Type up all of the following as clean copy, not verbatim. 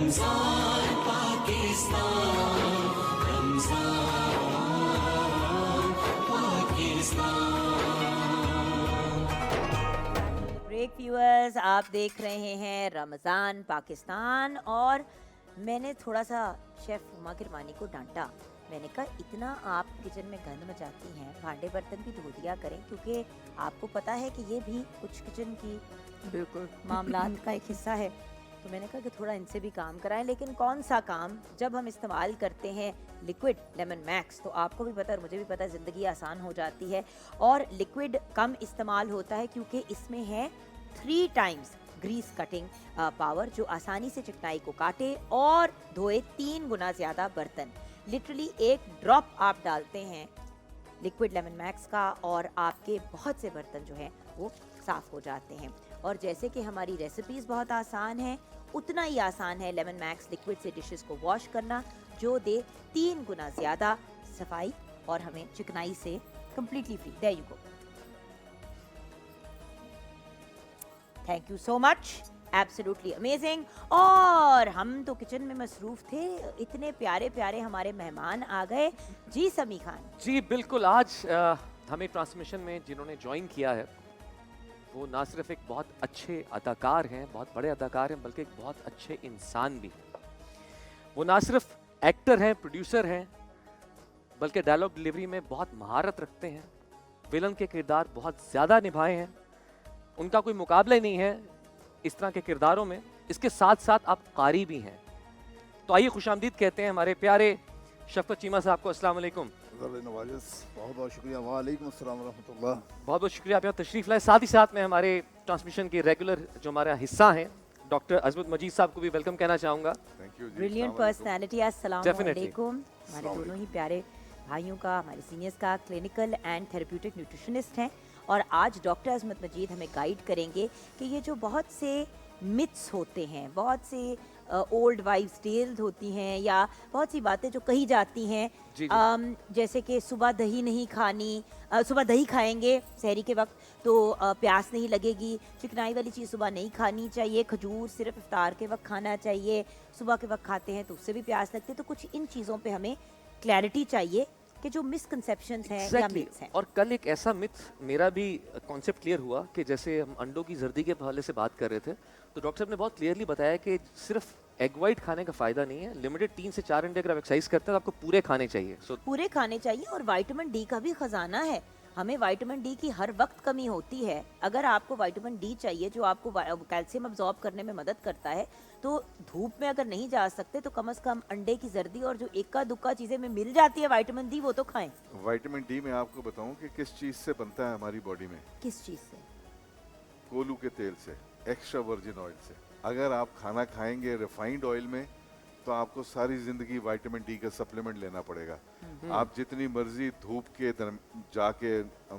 Ramzan Pakistan, Ramzan Pakistan. Break viewers, आप देख रहे हैं रमज़ान पाकिस्तान। और मैंने थोड़ा सा शेफ़ हुमा किरमानी को डांटा। मैंने कहा इतना आप किचन में गंद मचाती हैं, भांडे बर्तन भी धो दिया करें, क्योंकि आपको पता है कि ये भी कुछ किचन की बिल्कुल मामलात का एक हिस्सा है। तो मैंने कहा कि थोड़ा इनसे भी काम कराएं। लेकिन कौन सा काम, जब हम इस्तेमाल करते हैं लिक्विड लेमन मैक्स, तो आपको भी पता है और मुझे भी पता है, ज़िंदगी आसान हो जाती है। और लिक्विड कम इस्तेमाल होता है क्योंकि इसमें है 3 टाइम्स ग्रीस कटिंग पावर, जो आसानी से चिकनाई को काटे और धोए 3 गुना ज़्यादा बर्तन। लिटरली एक ड्रॉप आप डालते हैं लिक्विड लेमन मैक्स का और आपके बहुत से बर्तन जो हैं वो साफ़ हो जाते हैं। और जैसे कि हमारी रेसिपीज़ बहुत आसान है, उतना ही आसान है लेमन मैक्स लिक्विड से डिशेस को वॉश करना, जो दे 3 गुना ज़्यादा सफाई और हमें चिकनाई से completely free. There you go. Thank you so much, absolutely amazing. और हम तो किचन में मसरूफ थे, इतने प्यारे प्यारे हमारे मेहमान आ गए। जी समी खान जी बिल्कुल। आज हमें ट्रांसमिशन में जिन्होंने ज्वाइन किया है वो ना सिर्फ एक बहुत अच्छे अदाकार हैं, बहुत बड़े अदाकार हैं, बल्कि एक बहुत अच्छे इंसान भी हैं। वो ना सिर्फ एक्टर हैं, प्रोड्यूसर हैं, बल्कि डायलॉग डिलीवरी में बहुत महारत रखते हैं, विलन के किरदार बहुत ज़्यादा निभाए हैं, उनका कोई मुकाबला ही नहीं है इस तरह के किरदारों में। इसके साथ साथ आप कारी भी हैं। तो आइए खुशामदीद कहते हैं हमारे प्यारे शफकत चीमा साहब को। अस्सलाम वालेकुम। बहुत बहुत शुक्रिया। वालेकुम अस्सलाम रहमतुल्लाह। बहुत बहुत शुक्रिया, आप यहाँ तशरीफ़ लाए। साथ ही साथ में हमारे ट्रांसमिशन के रेगुलर जो हमारा हिस्सा हैं, डॉक्टर अज़मत मजीद साहब को भी वेलकम कहना चाहूँगा। Thank you. Brilliant personality. अस्सलाम Definitely. वालेकुम। हमारे दोनों ही प्यारे भाइयों का, हमारे सीनियर्स का क्लिनिकल एंड थेरेप्यूटिक न्यूट्रिशनिस्ट हैं। और आज डॉक्टर अज़मत मजीद हमें गाइड करेंगे कि ये जो बहुत से मिथ्स होते हैं, बहुत से ओल्ड वाइव्स टेल्स होती हैं, या बहुत सी बातें जो कही जाती हैं, जी। जैसे कि सुबह दही नहीं खानी, सुबह दही खाएंगे सहरी के वक्त तो प्यास नहीं लगेगी, चिकनाई वाली चीज़ सुबह नहीं खानी चाहिए, खजूर सिर्फ इफ्तार के वक्त खाना चाहिए, सुबह के वक्त खाते हैं तो उससे भी प्यास लगती है। तो कुछ इन चीज़ों पे हमें क्लैरिटी चाहिए कि जो मिसकंसेप्शंस हैं या मिथ्स हैं। और कल एक ऐसा मिथ मेरा भी कॉन्सेप्ट क्लियर हुआ कि जैसे हम अंडों की जर्दी के हवाले से बात कर रहे थे, तो डॉक्टर साहब ने बहुत क्लियरली बताया कि सिर्फ एग वाइट खाने का फ़ायदा नहीं है, लिमिटेड 3 से 4 अंडे अगर आप एक्सरसाइज करते हैं तो आपको पूरे खाने चाहिए। पूरे खाने चाहिए। और विटामिन डी का भी खजाना है। हमें विटामिन डी की हर वक्त कमी होती है। अगर आपको विटामिन डी चाहिए जो आपको कैल्शियम अब्जॉर्ब करने में मदद करता है, तो धूप में अगर नहीं जा सकते तो कम से कम अंडे की जर्दी और जो इक्का दुक्का चीजें में मिल जाती है विटामिन डी, वो तो खाएं। विटामिन डी मैं आपको बताऊं कि किस चीज से बनता है हमारी बॉडी में। किस चीज से? कोलू के तेल से, एक्स्ट्रा वर्जिन ऑयल से। अगर आप खाना खाएंगे रिफाइंड ऑयल में तो आपको सारी जिंदगी विटामिन डी का सप्लीमेंट लेना पड़ेगा। आप जितनी मर्जी धूप के जाके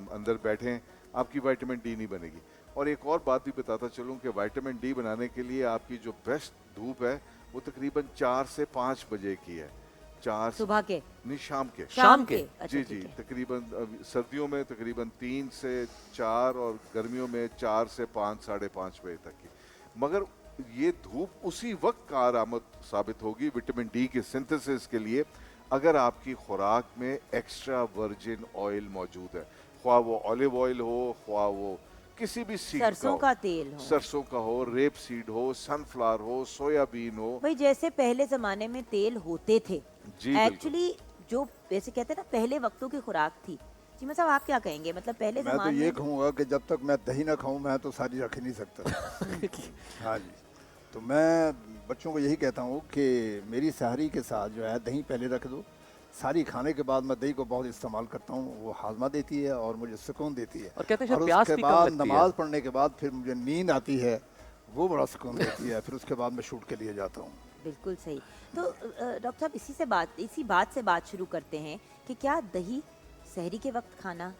अंदर बैठें, आपकी विटामिन डी नहीं बनेगी। और एक और बात भी बताता चलूं कि विटामिन डी बनाने के लिए आपकी जो बेस्ट धूप है वो तकरीबन 4 से 5 बजे की है। 4 सुबह के? नहीं, शाम के। शाम के? अच्छा, जी ठीक है। तकरीबन सर्दियों में तकरीबन 3 से 4 और गर्मियों में 4 से 5, 5:30 बजे तक की। मगर ये धूप उसी वक्त कारआमद साबित होगी विटामिन डी के सिंथेसिस के लिए अगर आपकी खुराक में एक्स्ट्रा वर्जिन ऑयल मौजूद है, ख्वाह वो ऑलिव ऑयल हो, ख्वाह वो किसी भी सीड सरसों का तेल हो, सरसों का हो, रेप सीड हो, सनफ्लावर हो, सोयाबीन हो। भाई जैसे पहले जमाने में तेल होते थे। जी एक्चुअली जो वैसे कहते हैं ना, पहले वक्तों की खुराक थी। जी साहब, आप क्या कहेंगे? मतलब पहले मैं तो जमाने ये में कहूँगा कि जब तक मैं दही ना खाऊं मैं तो सारी रख ही नहीं सकता। हाँ जी, तो मैं बच्चों को यही कहता हूँ कि मेरी सहरी के साथ जो है दही पहले रख दो। सारी खाने के बाद मैं दही को बहुत इस्तेमाल करता हूँ, वो हाजमा देती है और मुझे सुकून देती है। और कहते हैं और प्यास उसके भी कम बाद लगती है। नमाज पढ़ने के बाद फिर मुझे नींद आती है, वो बड़ा सुकून देती है। फिर उसके बाद मैं शूट के लिए जाता हूँ। बिल्कुल सही। तो डॉक्टर साहब, इसी बात से बात शुरू करते हैं कि क्या दही सहरी के वक्त खाना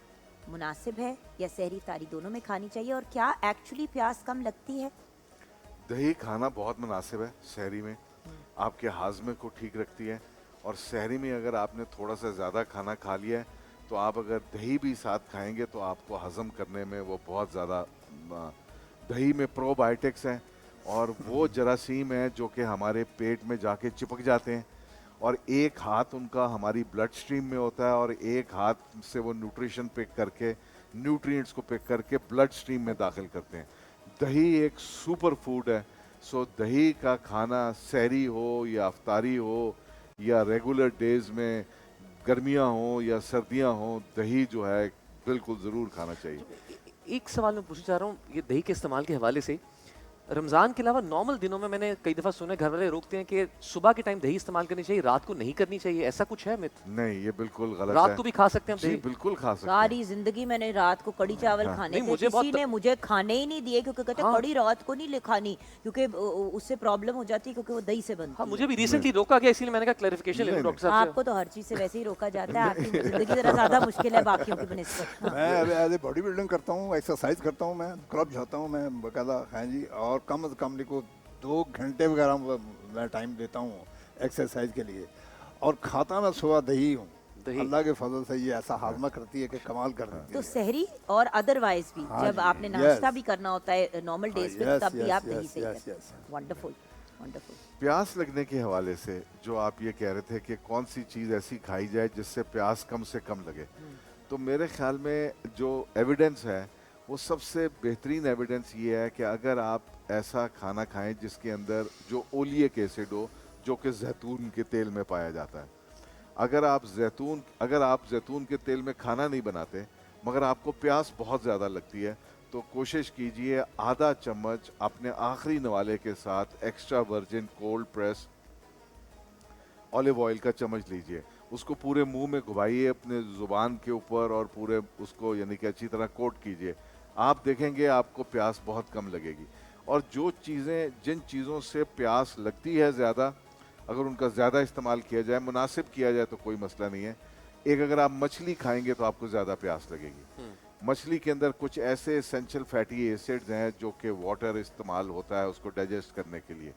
मुनासिब है या सहरी इफ्तारी दोनों में खानी चाहिए, और क्या एक्चुअली प्यास कम लगती है? दही खाना बहुत मुनासिब है सहरी में, आपके हाजमे को ठीक रखती है। और सहरी में अगर आपने थोड़ा सा ज़्यादा खाना खा लिया है तो आप अगर दही भी साथ खाएंगे तो आपको हज़म करने में वो बहुत ज़्यादा, दही में प्रोबायोटिक्स हैं, और वो जरासीम है जो कि हमारे पेट में जाके चिपक जाते हैं, और एक हाथ उनका हमारी ब्लड स्ट्रीम में होता है और एक हाथ से वो न्यूट्रिशन पिक करके, न्यूट्रिएंट्स को पिक करके ब्लड स्ट्रीम में दाखिल करते हैं। दही एक सुपर फूड है। सो दही का खाना सहरी हो या अफ्तारी हो या रेगुलर डेज में, गर्मियां हो या सर्दियां हो, दही जो है बिल्कुल ज़रूर खाना चाहिए। एक सवाल मैं पूछना चाह रहा हूँ, ये दही के इस्तेमाल के हवाले से, रमज़ान के अलावा नॉर्मल दिनों में मैंने कई दफ़ा सुना है घर वाले रोकते हैं कि सुबह के टाइम दही इस्तेमाल करनी चाहिए, रात को नहीं करनी चाहिए, ऐसा कुछ है मिथ? नहीं, ये बिल्कुल गलत रात है। को भी खा सकते हैं हम जी दही? बिल्कुल खा सकते हैं। सारी जिंदगी मैंने रात को कड़ी चावल हाँ। खाने नहीं, थे, मुझे किसी बहुत- ने मुझे खाने ही नहीं दिए क्योंकि कहते हाँ। कड़ी रात को नहीं खानी क्योंकि उससे प्रॉब्लम हो जाती है क्योंकि वो दही से बनती हाँ, है। मुझे भी रिसेंटली रोका गया, इसीलिए मैंने कहा क्लैरिफिकेशन ले लूं नहीं, डॉक्टर साहब से। आपको तो हर चीज से वैसे ही रोका जाता है, आपकी जिंदगी जरा ज्यादा मुश्किल है बाकियों की बनिस्बत। मैं अभी एज ए बॉडी बिल्डिंग करता हूँ, एक्सरसाइज करता हूँ, मैं क्लब जाता हूँ मैं बाकायदा, हाँ जी, और कम से कम को 2 घंटे वगैरह मैं टाइम देता हूँ एक्सरसाइज के लिए, और खाता मैं सुबह दही हूँ। दही। अल्लाह के फजल से ये ऐसा हाजमा करती है कि कमाल कर देती तो है। सहरी और अदरवाइज भी हाँ जब जी, आपने नाश्ता yes. भी करना होता है नॉर्मल डेज पे, yes, तब भी yes, आप दही yes, से yes, yes. Wonderful wonderful. प्यास लगने के हवाले से जो आप ये कह रहे थे कि कौन सी चीज़ ऐसी खाई जाए जिससे प्यास कम से कम लगे, तो मेरे ख्याल में जो एविडेंस है वो सबसे बेहतरीन एविडेंस ये है कि अगर आप ऐसा खाना खाएं जिसके अंदर जो ओलिक एसिड हो, जो कि जैतून के तेल में पाया जाता है। अगर आप जैतून के तेल में खाना नहीं बनाते मगर आपको प्यास बहुत ज़्यादा लगती है, तो कोशिश कीजिए आधा चम्मच अपने आखिरी नवाले के साथ extra virgin cold press olive oil का चम्मच लीजिए, उसको पूरे मुंह में घुमाइए अपने ज़ुबान के ऊपर और पूरे उसको यानी कि अच्छी तरह कोट कीजिए। आप देखेंगे आपको प्यास बहुत कम लगेगी। और जिन चीज़ों से प्यास लगती है ज़्यादा, अगर उनका ज़्यादा इस्तेमाल किया जाए, मुनासिब किया जाए, तो कोई मसला नहीं है। एक अगर आप मछली खाएंगे तो आपको ज़्यादा प्यास लगेगी। मछली के अंदर कुछ ऐसे एसेंशियल फैटी एसिड्स हैं जो कि वाटर इस्तेमाल होता है उसको डाइजेस्ट करने के लिए।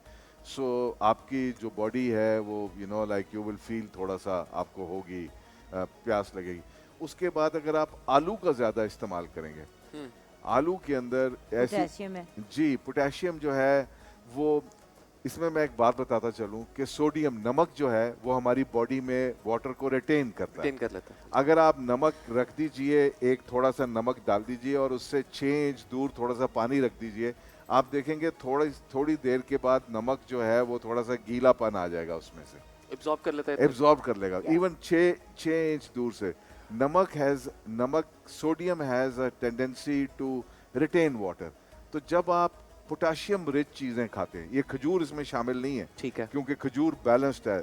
सो आपकी जो बॉडी है वो यू विल फील थोड़ा सा आपको होगी प्यास लगेगी। उसके बाद अगर आप आलू का ज़्यादा इस्तेमाल करेंगे, आलू के अंदर ऐसी पोटेशियम है। जी पोटेशियम जो है वो, इसमें मैं एक बात बताता चलूं कि सोडियम नमक जो है वो हमारी बॉडी में वाटर को रिटेन करता है। रिटेन कर लेता है। अगर आप नमक रख दीजिए, एक थोड़ा सा नमक डाल दीजिए और उससे 6 इंच दूर थोड़ा सा पानी रख दीजिए, आप देखेंगे थोड़ी देर के बाद नमक जो है वो थोड़ा सा गीलापन आ जाएगा उसमें से, एब्जॉर्ब कर लेता है। एब्जॉर्ब कर लेगा। इवन 6 इंच दूर से sodium has a tendency to retain water. तो जब आप पोटेशियम रिच चीजें खाते हैं, ये खजूर इसमें शामिल नहीं है ठीक है। क्योंकि खजूर बैलेंस्ड है,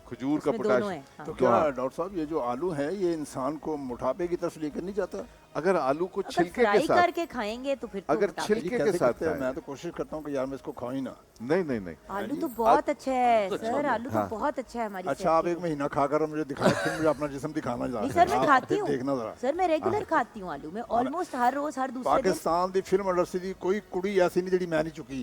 खजूर का उसमें दोनों पोटेशियम। है, हाँ। तो क्या डॉक्टर साहब ये जो आलू है ये इंसान को मोटापे की तरफ लेकर नहीं जाता? अगर आलू को अगर छिलके के फ्राई साथ, करके खाएंगे तो फिर तो अगर मोटापा- छिलके ये के कैसे साथ करते हैं? खाएं। मैं तो कोशिश करता हूँ कि यार मैं इसको खाऊं ही ना। नहीं आलू तो बहुत अच्छा है तो सर, अच्छा आलू तो हाँ। बहुत अच्छा है हमारी अच्छा, सेहत आप के एक लिए। महीना खाकर मुझे दिखाएं, फिर मुझे अपना जिस्म दिखाना नहीं सर, मैं आप खाती फिर हूँ देखना जरा। सर, मैं रेगुलर खाती हूँ आलू, मैं ऑलमोस्ट हर रोज हर दूसरे दिन। पाकिस्तान की फिल्म इंडस्ट्री की कोई कुड़ी ऐसी नहीं जी मैं नहीं चुकी।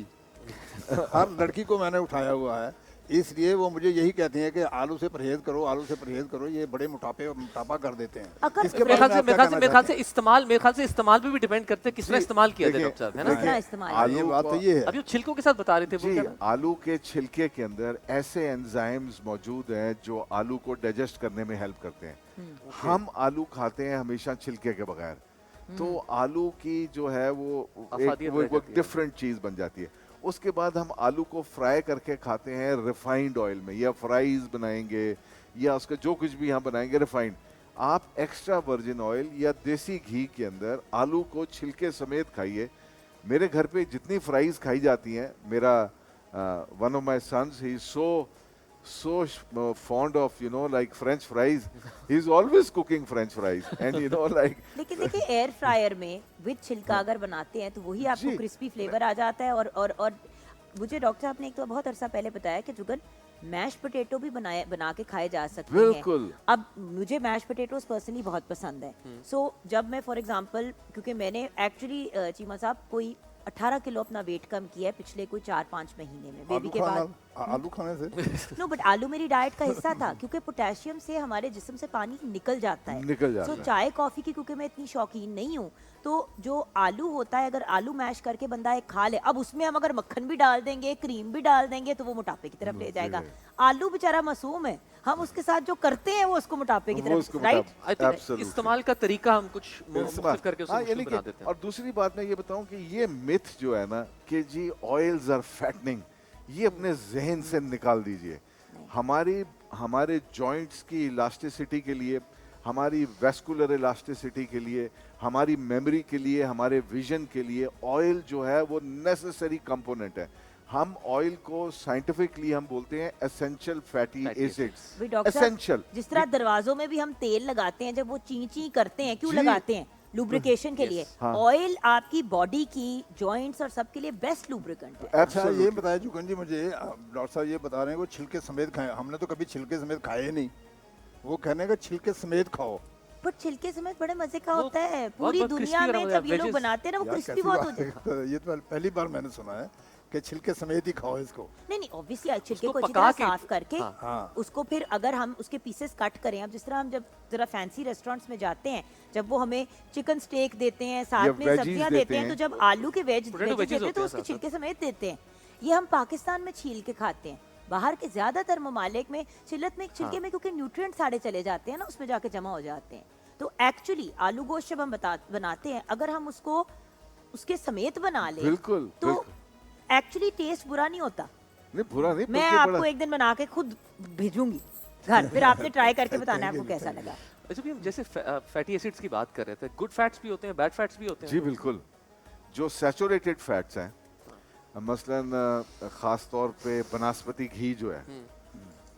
हर लड़की को मैंने उठाया हुआ है, इसलिए वो मुझे यही कहती हैं कि आलू से परहेज करो, आलू से परहेज करो, ये बड़े मोटापा कर देते हैं। अगर इसके मेरे बारे ख्याल में से आप मेरे क्या ख्याल से कहना मेरे ख्याल चाहते से इस्तेमाल पे भी डिपेंड करते हैं किसने जी, इस्तेमाल किया जाए देखिए, डॉक्टर साहब, है ना? कितना इस्तेमाल हैं? हाँ, ये बात तो ये है। अभी वो छिलकों के साथ बता रहे थे वो जी, क्या? आलू के छिलके के अंदर ऐसे एंजाइम्स मौजूद हैं जो आलू को डाइजेस्ट करने में हेल्प करते हैं। हम आलू खाते हैं हमेशा छिलके के बगैर, तो आलू की जो है वो अफादियत रह एक जाती है। डिफरेंट चीज बन जाती है। उसके बाद हम आलू को फ्राई करके खाते हैं रिफाइंड ऑयल में, या फ्राइज बनाएंगे या उसका जो कुछ भी हम बनाएंगे रिफाइंड। आप एक्स्ट्रा वर्जिन ऑयल या देसी घी के अंदर आलू को छिलके समेत खाइए। मेरे घर पे जितनी फ्राइज खाई जाती हैं, मेरा one of my sons he so fond of like French fries. He's always cooking French fries, and like लेकिन देखिए एयर फ्रायर में विद छिलका अगर बनाते हैं तो वही आपको जी। क्रिस्पी फ्लेवर आ जाता है। और मुझे डॉक्टर साहब ने एक तो बहुत अरसा पहले बताया कि जुगन मैश पोटैटो भी बना के खाए जा सकते हैं। बिल्कुल। अब मुझे मैश पोटैटोज पर्सनली बहुत पसंद है। सो जब मैं फॉर एग्जांपल, क्योंकि मैंने एक्चुअली चीमा साहब कोई 18 किलो अपना वेट कम किया है पिछले कोई 4-5 महीने में बेबी आलू के बाद। आलू खाने से नो बट आलू मेरी डाइट का हिस्सा था क्योंकि पोटेशियम से हमारे जिस्म से पानी निकल जाता है। निकल जाता So, है। चाय कॉफी की क्योंकि मैं इतनी शौकीन नहीं हूँ, तो जो आलू होता है अगर आलू मैश करके बंदा एक खा ले, अब उसमें हम अगर मक्खन भी डाल देंगे, क्रीम भी डाल देंगे, तो वो मोटापे की तरफ ले जाएगा। आलू बेचारा मासूम है, हम उसके साथ जो करते हैं वो उसको मोटापे की वो तरफ, उसको राइट? I think Absolutely. इस्तेमाल का तरीका हम कुछ मुख्तलिफ करके हाँ, उसको यानी मुश्किल बना कि- देते हैं। और दूसरी बात मैं ये बताऊं कि ये मिथ जो है ना कि जी ऑयल्स आर फैटनिंग, ये अपने जहन से निकाल दीजिए। हमारे जॉइंट्स की इलास्टिसिटी के लिए, हमारी वेस्कुलर इलास्टिसिटी के लिए, हमारी मेमोरी के लिए, हमारे विजन के लिए ऑयल जो है वो नेसेसरी कंपोनेंट है। हम ऑयल को साइंटिफिकली हम बोलते हैं एसेंशियल फैटी Fatty एसिड्स, भाई डॉक्टर साहब, एसेंशियल। जिस तरह दरवाजों में भी हम तेल लगाते हैं जब वो ची ची करते हैं, क्यों जी। लगाते हैं? लुब्रिकेशन के Yes. लिए। हाँ। ऑयल आपकी बॉडी की जॉइंट्स और सबके लिए बेस्ट लुब्रिकेंट है। अच्छा ये बताया जुगन जी मुझे, डॉक्टर साहब ये बता रहे हैं वो छिलके समेत खाए, हमने तो कभी छिलके समेत खाए ही नहीं। वो कहने का छिलके समेत खाओ। बट छिलके समेत बड़े मजे का वो होता है। बहुत- पूरी बहुत दुनिया crispy में होता है, जब ये लोग veggies। बनाते हैं ना वो यार, क्रिस्पी कैसी बहुत बात होते हैं। है? ये तो पहली बार मैंने सुना है कि छिलके समेत ही खाओ इसको। नहीं नहीं, ऑब्वियसली छिलके उसको को अच्छी पका तरह के- साफ करके हाँ। हाँ। उसको फिर अगर हम उसके पीसेस कट करें, अब जिस तरह हम जब जरा फैंसी रेस्टोरेंट्स में जाते हैं, जब वो हमें चिकन स्टेक देते हैं, या साथ में veggies सब्जियां देते देते हैं, तो हैं। जब आलू के Potato वेज veggies देते हैं होते तो हैं उसके साथ-साथ। छिलके समेत देते हैं। ये हम पाकिस्तान में छील के खाते हैं। बाहर के ज्यादातर ममालिक में छिलत में छिलके में क्योंकि न्यूट्रिएंट सारे चले जाते हैं ना, उसमें जाके जमा हो जाते हैं। तो एक्चुअली आलू गोश्त जब हम बनाते हैं, अगर हम उसको उसके समेत बना लें बिल्कुल, तो बिल्कुल। एक्चुअली टेस्ट बुरा नहीं होता। नहीं बुरा नहीं, मैं बल्कि आपको बड़ा- एक दिन बना के खुद भेजूंगी घर, फिर आपने ट्राई करके बताना है आपको कैसा लगा। अच्छा भी हम जैसे फैटी एसिड्स की बात कर रहे थे, गुड फैट्स भी होते हैं, बैड फैट्स भी होते हैं। जी बिल्कुल। जो सैचुरेटेड फैट्स हैं, मसलन खास तौर पे बनास्पति घी जो है,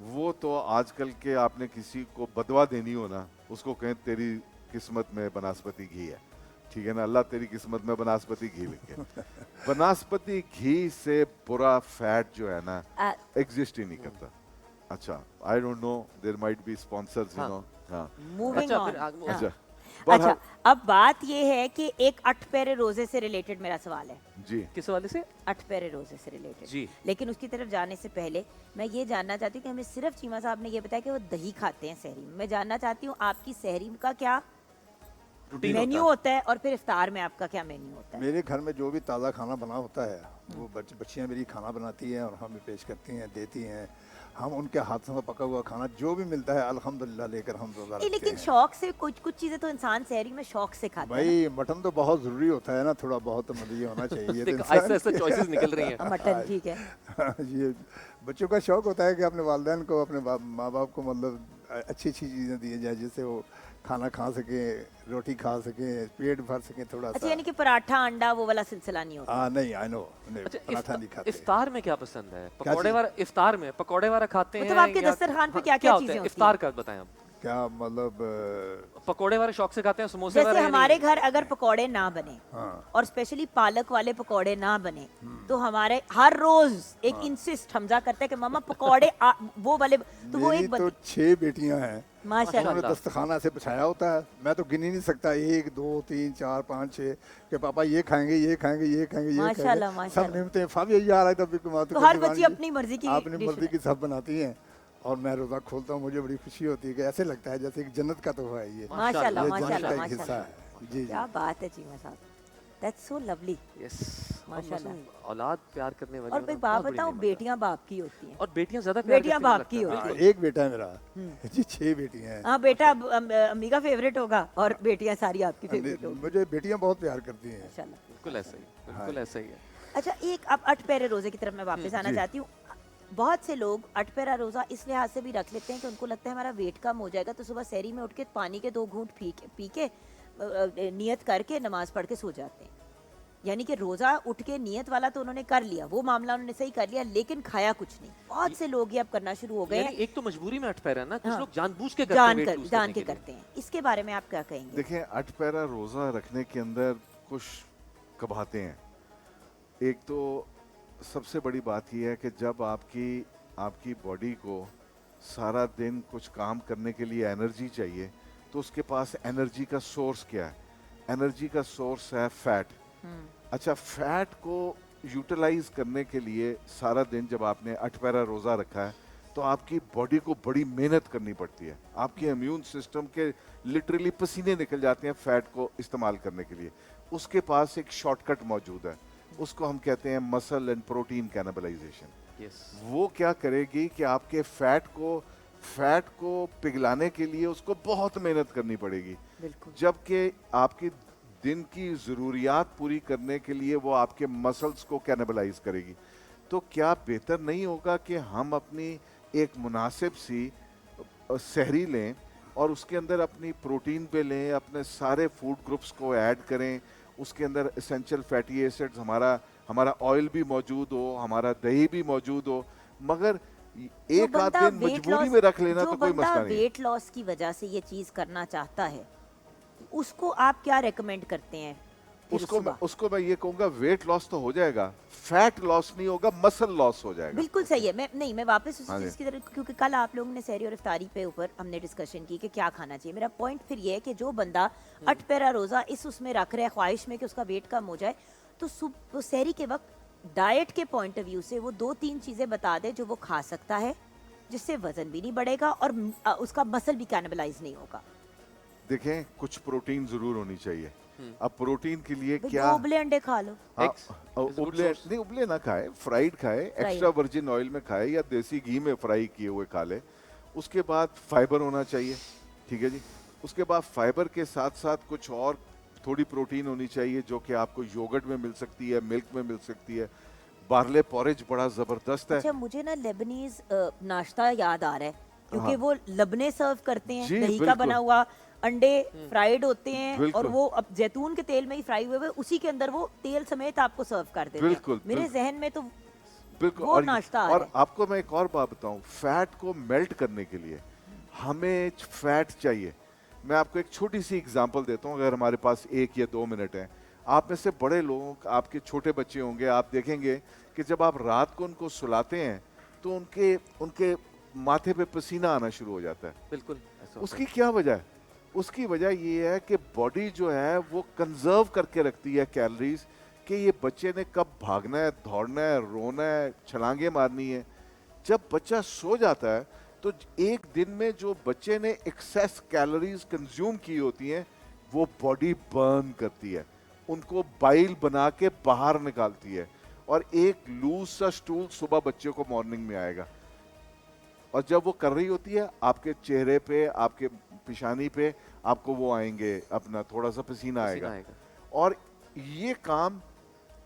वो तो आजकल के आपने किसी को बदवा देनी हो ना, उसको कहें तेरी किस्मत में बनास्पति घी है, ठीक है ना, अल्लाह तेरी किस्मत में बनास्पति घी लिखे। बनास्पति घी से बुरा फैट जो है ना एग्जिस्ट ही नहीं करता। अच्छा, I don't know, there might be sponsors, you know. हाँ, मूविंग अच्छा, ऑन। फिर आगे- अच्छा। अच्छा, अब बात ये है कि एक 8 पैरे रोजे से रिलेटेड मेरा सवाल है। जी किस हवाले से? 8 पैरे रोजे से रिलेटेड। जी। लेकिन उसकी तरफ जाने से पहले मैं ये जानना चाहती हूँ कि हमें सिर्फ चीमा साहब ने ये बताया कि वो दही खाते हैं सहरी में। मैं जानना चाहती हूँ आपकी सहरी का क्या रूटीन मेन्यू होता होता है और फिर इफ्तार में आपका क्या मेन्यू होता है? मेरे घर में जो भी ताज़ा खाना बना होता है वो बच्चियाँ मेरी खाना बनाती हैं और हमें पेश करती हैं, देती हैं। हम उनके हाथों का पका हुआ खाना जो भी मिलता है अल्हम्दुलिल्लाह लेकर हम रोज़ा नहीं, रखते लेकिन हैं। शौक से कुछ कुछ चीजें तो इंसान सहरी में शौक से खाता है भाई मटन तो बहुत ज़रूरी होता है ना, थोड़ा बहुत तो मज़े होना चाहिए। तो देखो, इंसान आहिस्ता आहिस्ता चॉइसेस निकल रही हैं। ना। मटन ठीक है। ये बच्चों का शौक होता है कि अपने वालिदैन को, अपने माँ बाप को मतलब अच्छी अच्छी चीज़ें दी जाए जिससे वो खाना खा सके, रोटी खा सके, पेट भर सके थोड़ा अच्छा, सा। यानी कि पराठा अंडा वो वाला सिलसिला नहीं होता। हाँ नहीं, आई नो, नहीं अच्छा, पराठा नहीं खाते। इफ्तार में क्या पसंद है? क्या पकोड़े चीज़? वाला इफ्तार में पकोड़े वाला खाते हैं मतलब आपके या- दस्तरखान पे हाँ, क्या-क्या होता चीज़ें है? होती इफ्तार हैं? का बताएं आप। क्या मतलब पकोड़े वाले शौक से खाते हैं, समोसे जैसे वाले या हमारे नहीं? घर अगर पकोड़े ना बने हाँ। और स्पेशली पालक वाले पकोड़े ना बने, तो हमारे हर रोज एक इंसिस्ट हमजा करता है कि मामा पकोड़े वो वाले, तो वो मेरी एक तो 6 बेटियां हैं। माशाल्लाह। उन्होंने दस्तखाना से बिछाया होता है, मैं तो गिन ही नहीं सकता 1 2 3 4 5 6 कि पापा ये खाएंगे, ये खाएंगे, ये खाएंगे, ये माशाल्लाह, खाएंगे। सब माशाल्लाह। नियमते फाब यही आ रहा है तब तो हर बच्ची अपनी मर्जी की अपनी डिश मर्जी की सब बनाती हैं और मैं रोज़ा खोलता हूँ, मुझे बड़ी खुशी होती है कि ऐसे लगता है जैसे एक जन्नत का तोहफा है ये। माशाल्लाह, ये माशाल्लाह, जन्नत का एक हिस्सा माशाल्लाह। है। जी जी। क्या बात है चीमा साहब, दैट्स सो लवली। Yes. माशाल्लाह। और औलाद प्यार करने वाली और मतलब एक बात बहुत बड़ी बताओ, नेमत है। बेटियां बाप की होती हैं। और बेटियां ज्यादा प्यार बेटियां करती हैं, बाप की लगता है। होती हाँ, एक बेटा है मेरा जी, 6 बेटियां हैं। हाँ बेटा अम्मी का फेवरेट होगा और बेटियां सारी आपकी फेवरेट होगी। मुझे बेटियां बहुत प्यार करती हैं। माशाल्लाह। बिल्कुल ऐसा ही, बिल्कुल ऐसा ही है। अच्छा, एक अब 8 पैरे रोजे की तरफ मैं वापस आना चाहती हूँ। बहुत से लोग 8 पैरा रोजा इस लिहाज से भी रख लेते हैं कि उनको लगता है हमारा वेट कम हो जाएगा, तो सुबह सहरी में उठ के पानी के 2 घूंट पी के नियत करके नमाज पढ़ के सो जाते हैं। यानी कि रोजा उठ के नियत वाला तो उन्होंने कर लिया, वो मामला उन्होंने सही कर लिया, लेकिन खाया कुछ नहीं। बहुत से लोग ये अब करना शुरू हो गए यानी हैं, एक तो मजबूरी में 8 पैर है ना, कुछ हाँ। लोग जानबूझ के करते हैं weight lose जान करने के के लिए। करते हैं। इसके बारे में आप क्या कहेंगे? देखें, 8 पैरा रोज़ा रखने के अंदर कुछ कबाते हैं। एक तो सबसे बड़ी बात यह है कि जब आपकी बॉडी को सारा दिन कुछ काम करने के लिए एनर्जी चाहिए, तो उसके पास एनर्जी का सोर्स क्या है? एनर्जी का सोर्स है फैट। अच्छा, फैट को यूटिलाइज करने के लिए सारा दिन जब आपने 8 पैरा रोजा रखा है तो आपकी बॉडी को बड़ी मेहनत करनी पड़ती है, आपके इम्यून सिस्टम के लिटरली पसीने निकल जाते हैं फैट को इस्तेमाल करने के लिए। उसके पास एक शॉर्टकट मौजूद है, उसको हम कहते हैं muscle and protein cannibalisation. Yes, वो क्या करेगी कि आपके फैट को पिघलाने के लिए उसको बहुत मेहनत करनी पड़ेगी, बिल्कुल। जबकि आपकी दिन की ज़रूरियात पूरी करने के लिए वो आपके मसल्स को कैनिबलाइज करेगी। तो क्या बेहतर नहीं होगा कि हम अपनी एक मुनासिब सी सहरी लें और उसके अंदर अपनी प्रोटीन पे लें, अपने सारे फूड ग्रुप्स को ऐड करें, उसके अंदर एसेंशियल फैटी एसिड्स, हमारा ऑयल भी मौजूद हो, हमारा दही भी मौजूद हो, मगर एक आध दिन मजबूरी में रख लेना तो कोई मसला नहीं। वेट लॉस की वजह से ये चीज करना चाहता है, उसको आप क्या रेकमेंड करते हैं? फिर सुबह? उसको मैं ये कहूंगा वेट लॉस तो हो जाएगा, फैट लॉस नहीं होगा, मसल लॉस हो जाएगा। बिल्कुल सही है। मैं वापस उसी हाँ चीज की तरफ, क्योंकि कल आप लोगों ने सहरी और इफ्तारी पे ऊपर हमने डिस्कशन की कि क्या खाना चाहिए। मेरा पॉइंट फिर ये है कि जो बंदा 8 पैरा रोजा इस उसमें रख रहा है ख्वाहिश में कि उसका वेट कम हो जाए, तो सहरी के वक्त डाइट के पॉइंट ऑफ व्यू से वो 2-3 चीजें बता दे जो वो खा सकता है, जिससे वजन भी नहीं बढ़ेगा और उसका मसल भी कैनिबलाइज नहीं होगा। देखें, कुछ प्रोटीन जरूर होनी चाहिए। अब प्रोटीन के लिए भाई, क्या, 2 उबले अंडे खा लो। Eggs is a good उबले source. नहीं, उबले ना खाए, फ्राइड खाए, एक्स्ट्रा वर्जिन ऑयल में खाए या देसी घी में फ्राई किए हुए खा ले। उसके बाद फाइबर होना चाहिए, ठीक है जी। उसके बाद फाइबर के साथ साथ कुछ और थोड़ी प्रोटीन होनी चाहिए जो कि आपको योगर्ट में मिल सकती है, मिल्क में मिल सकती है। बार्ले पॉरेज बड़ा जबरदस्त है। अच्छा, मुझे ना लेबनीज नाश्ता याद आ रहा है, क्योंकि हाँ। वो लबने सर्व करते हैं, जी, दही का बिल्कुल। बना हुआ, अंडे फ्राइड होते हैं और बिल्कुल। वो अब जैतून के तेल में ही फ्राई हुए हुए उसी के अंदर वो तेल समेत आपको सर्व कर देते बिल्कुल, हैं। मेरे बिल्कुल। जहन में तो बिल्कुल। वो नाश्ता आ और रहा है। आपको मैं एक और बात बताऊं, फैट को मेल्ट करने के लिए हमें फैट चाहिए। मैं आपको एक छोटी सी एग्जांपल देता हूं, अगर हमारे पास 1 या 2 मिनट है। आप में से बड़े लोग, आपके छोटे बच्चे होंगे, आप देखेंगे कि जब आप रात को उनको सुलाते हैं तो उनके माथे पे पसीना आना शुरू हो जाता है। बिल्कुल ऐसा होता उसकी क्या वजह है? उसकी वजह ये है कि बॉडी जो है वो कंजर्व करके रखती है कैलोरीज, कि ये बच्चे ने कब भागना है, दौड़ना है, रोना है, छलांगे मारनी है। जब बच्चा सो जाता है तो एक दिन में जो बच्चे ने एक्सेस कैलोरीज कंज्यूम की होती हैं वो बॉडी बर्न करती है, उनको बाइल बना के बाहर निकालती है, और एक लूज सा स्टूल सुबह बच्चे को मॉर्निंग में आएगा। और जब वो कर रही होती है, आपके चेहरे पे, आपके पिशानी पे आपको वो आएंगे, अपना थोड़ा सा पसीना आएगा। और ये काम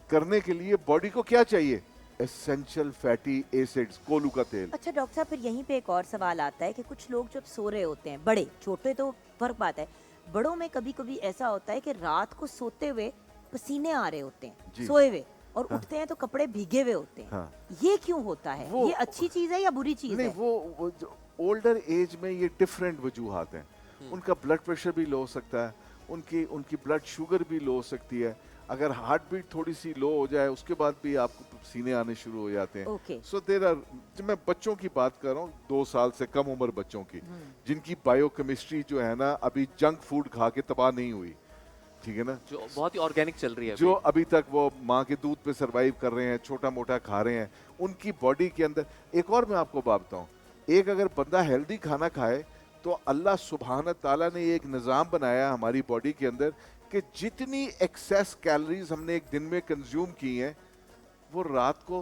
करने के लिए बॉडी को क्या चाहिए? एसेंशियल फैटी एसिड्स, कोलू का तेल। अच्छा डॉक्टर साहब, फिर यहीं पे एक और सवाल आता है कि कुछ लोग जब सो रहे होते हैं, बड़े छोटे तो फर्क बात है, बड़ों में कभी कभी ऐसा होता है कि रात को सोते हुए पसीने आ रहे होते हैं जी। सोए हुए, और उठते हैं तो कपड़े भीगे हुए होते हैं। हाँ। ये क्यों होता है? वो- ये अच्छी चीज है या बुरी चीज नहीं, है? वो ओल्डर एज में ये डिफरेंट वजूहात हैं। उनका ब्लड प्रेशर भी लो हो सकता है, उनकी ब्लड शुगर भी लो हो सकती है। अगर हार्ट बीट थोड़ी सी लो हो जाए उसके बाद भी आपको पसीने आने शुरू हो जाते हैं। Okay. सो देयर आर, मैं बच्चों की बात कर रहा हूँ, 2 साल से कम उम्र बच्चों की, जिनकी बायोकेमिस्ट्री जो है ना अभी जंक फूड खा के तबाह नहीं हुई, ठीक है ना, जो बहुत ही ऑर्गेनिक चल रही है जो अभी। अभी तक वो माँ के दूध पे सरवाइव कर रहे हैं, छोटा मोटा खा रहे हैं, उनकी बॉडी के अंदर। एक और मैं आपको बात बताऊं, एक अगर बंदा हेल्दी खाना खाए तो अल्लाह सुब्हान ताला ने एक निज़ाम बनाया हमारी बॉडी के अंदर कि जितनी एक्सेस कैलोरीज हमने एक दिन में कंज्यूम की हैं वो रात को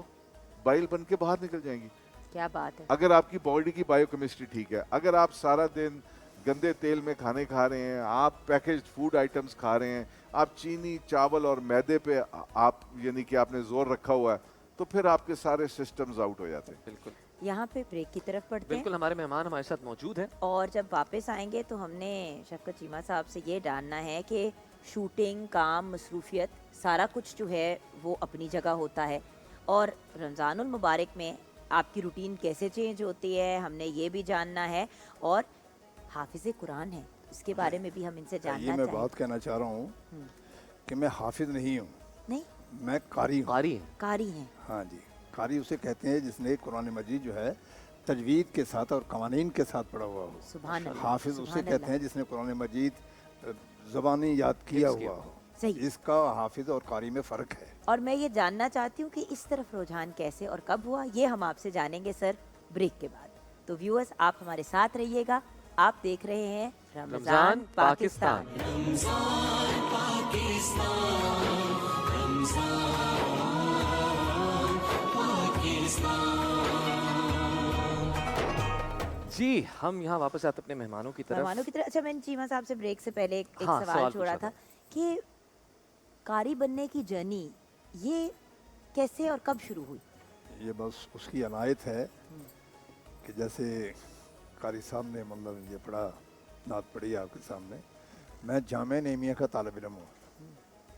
बाइल बन के बाहर निकल जाएंगी। क्या बात है। अगर आपकी बॉडी की बायोकेमिस्ट्री ठीक है, अगर आप सारा दिन गंदे तेल में खाने खा रहे हैं, आप पैकेज्ड फूड आइटम्स खा रहे हैं, आप चीनी, चावल और मैदे पे आप यानी कि आपने जोर रखा हुआ है, तो फिर आपके सारे सिस्टम्स आउट हो जाते हैं। बिल्कुल यहाँ पे ब्रेक की तरफ पढ़ते हैं बिल्कुल, हमारे मेहमान हमारे साथ मौजूद हैं। और जब वापस आएंगे तो हमने शफकत चीमा साहब से ये जानना है कि शूटिंग, काम, मसरूफियत, सारा कुछ जो है वो अपनी जगह होता है, और रमज़ानुल मुबारक में आपकी रूटीन कैसे चेंज होती है हमने ये भी जानना है, और हाफिज़ कुरान है इसके बारे में भी हम इनसे ये जानना मैं चाहेंगे। बात कहना चाह रहा हूँ कि मैं हाफिज नहीं हूँ, नहीं, मैं कारी हूँ। कारी हैं। कारी हैं। हाँ जी, कारी उसे कहते हैं जिसने कुरान मजीद जो है तजवीद के साथ और कवानीन के साथ पढ़ा हुआ हो। सुभान अल्लाह, हाफिज उसे सुभान कहते अल्लाह। हैं जिसने कुरान मजीद ज़बानी याद किया हिफ्ज़ किया हुआ हो। सही। इसका हाफिज और कारी में फ़र्क है। और मैं ये जानना चाहती हूँ कि इस तरफ रुझान कैसे और कब हुआ, ये हम आपसे जानेंगे सर ब्रेक के बाद। तो व्यूअर्स, आप हमारे साथ रहिएगा। आप देख रहे हैं रमजान पाकिस्तान। जी, हम यहाँ वापस आते अपने मेहमानों की मेहमानों तरफ। की तरह। अच्छा, मैंने चीमा साहब से ब्रेक से पहले एक हाँ, सवाल सवाल छोड़ा पूछा था कि कारी बनने की जर्नी ये कैसे और कब शुरू हुई? ये बस उसकी अनायत है कि जैसे कारी साहब ने मतलब ये पढ़ा, नात पढ़ी आपके सामने। मैं जामे नेमिया का तालिब इल्म हूँ,